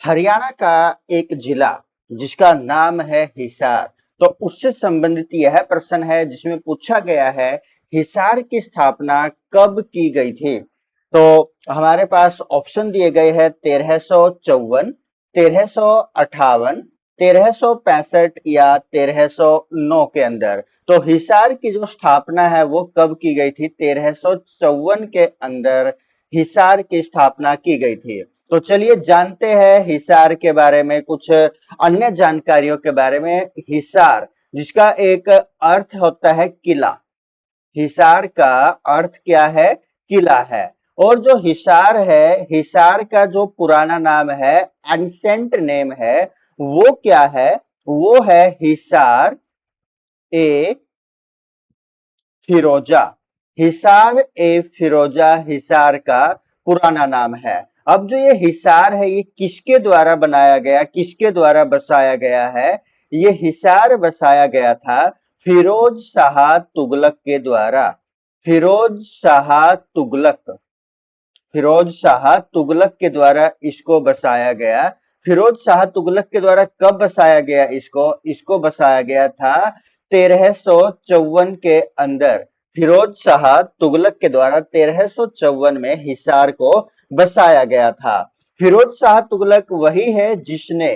हरियाणा का एक जिला जिसका नाम है हिसार। तो उससे संबंधित यह प्रश्न है जिसमें पूछा गया है हिसार की स्थापना कब की गई थी। तो हमारे पास ऑप्शन दिए गए हैं 1354, 1358, 1365 या 1309 के अंदर। तो हिसार की जो स्थापना है वो कब की गई थी? 1354 के अंदर हिसार की स्थापना की गई थी। तो चलिए जानते हैं हिसार के बारे में, कुछ अन्य जानकारियों के बारे में। हिसार जिसका एक अर्थ होता है किला, हिसार का अर्थ क्या है? किला है। और जो हिसार है, हिसार का जो पुराना नाम है, एंसेंट नेम है, वो क्या है? वो है हिसार ए फिरोजा। हिसार ए फिरोजा हिसार का पुराना नाम है। अब जो ये हिसार है ये किसके द्वारा बनाया गया, किसके द्वारा बसाया गया है? ये हिसार बसाया गया था फिरोज शाह तुगलक के द्वारा। फिरोज शाह तुगलक, फिरोज शाह तुगलक के द्वारा इसको बसाया गया। फिरोज शाह तुगलक के द्वारा कब बसाया गया इसको बसाया गया था 1354 के अंदर। फिरोज शाह तुगलक के द्वारा 1354 में हिसार को बसाया गया था। फिरोज शाह तुगलक वही है जिसने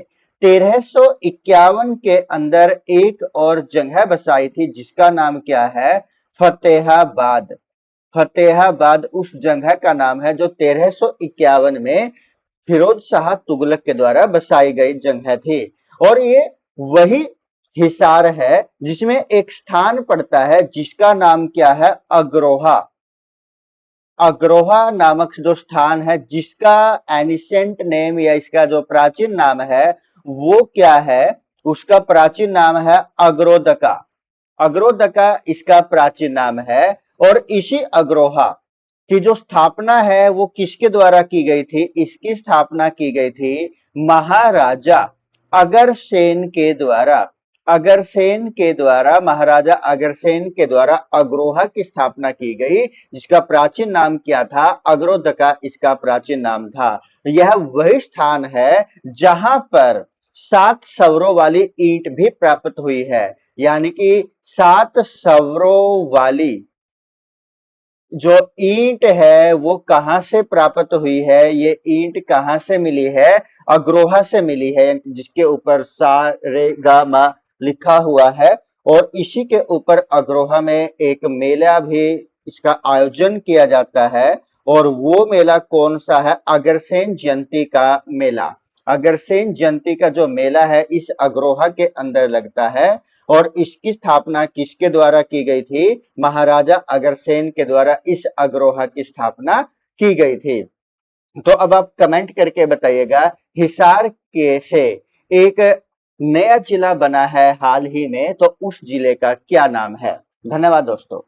1351 के अंदर एक और जगह बसाई थी जिसका नाम क्या है? फतेहाबाद। फतेहाबाद उस जगह का नाम है जो 1351 में फिरोज शाह तुगलक के द्वारा बसाई गई जगह थी। और ये वही हिसार है जिसमें एक स्थान पड़ता है जिसका नाम क्या है? अग्रोहा। अग्रोहा नामक जो स्थान है जिसका एनिसेंट नेम या इसका जो प्राचीन नाम है वो क्या है? उसका प्राचीन नाम है अग्रोदका। अग्रोदका इसका प्राचीन नाम है। और इसी अग्रोहा की जो स्थापना है वो किसके द्वारा की गई थी? इसकी स्थापना की गई थी महाराजा अगरसेन के द्वारा। अगरसेन के द्वारा, महाराजा अगरसेन के द्वारा अग्रोहा की स्थापना की गई जिसका प्राचीन नाम क्या था? अग्रोदका इसका प्राचीन नाम था। यह वही स्थान है जहां पर 7 स्वरों वाली ईंट भी प्राप्त हुई है। यानी कि 7 स्वरों वाली जो ईंट है वो कहां से प्राप्त हुई है? ये ईंट कहां से मिली है? अग्रोहा से मिली है, जिसके ऊपर सा रे गा मा लिखा हुआ है। और इसी के ऊपर अग्रोहा में एक मेला भी इसका आयोजन किया जाता है। और वो मेला कौन सा है? अगरसेन जयंती का मेला। अगरसेन जयंती का जो मेला है इस अग्रोहा के अंदर लगता है। और इसकी स्थापना किसके द्वारा की गई थी? महाराजा अगरसेन के द्वारा इस अग्रोहा की स्थापना की गई थी। तो अब आप कमेंट करके बताइएगा हिसार के से एक नया जिला बना है हाल ही में, तो उस जिले का क्या नाम है? धन्यवाद दोस्तों।